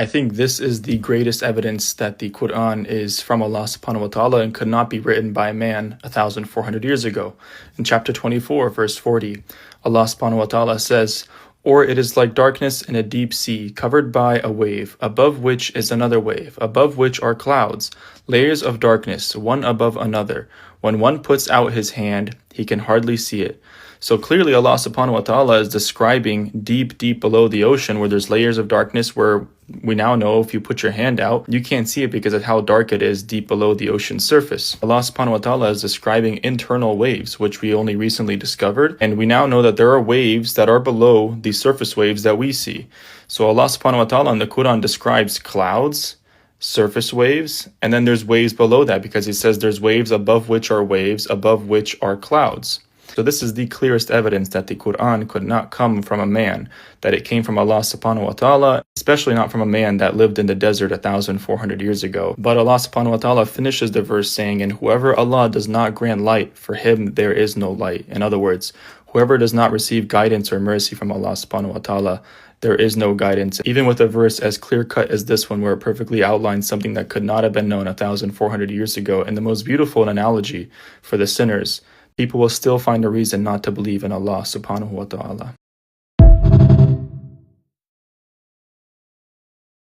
I think this is the greatest evidence that the Quran is from Allah subhanahu wa ta'ala and could not be written by a man 1,400 years ago. In chapter 24, verse 40, Allah subhanahu wa ta'ala says, "Or it is like darkness in a deep sea, covered by a wave, above which is another wave, above which are clouds, layers of darkness, one above another. When one puts out his hand, he can hardly see it." So clearly Allah subhanahu wa ta'ala is describing deep, deep below the ocean where there's layers of darkness where we now know if you put your hand out, you can't see it because of how dark it is deep below the ocean's surface. Allah subhanahu wa ta'ala is describing internal waves, which we only recently discovered. And we now know that there are waves that are below the surface waves that we see. So Allah subhanahu wa ta'ala in the Quran describes clouds, surface waves, and then there's waves below that because he says there's waves above which are waves, above which are clouds. So this is the clearest evidence that the Quran could not come from a man, that it came from Allah subhanahu wa ta'ala, especially not from a man that lived in the desert 1,400 years ago. But Allah subhanahu wa ta'ala finishes the verse saying, "And whoever Allah does not grant light, for him there is no light." In other words, whoever does not receive guidance or mercy from Allah subhanahu wa ta'ala, there is no guidance. Even with a verse as clear-cut as this one, where it perfectly outlines something that could not have been known 1,400 years ago, and the most beautiful analogy for the sinners, people will still find a reason not to believe in Allah subhanahu wa ta'ala.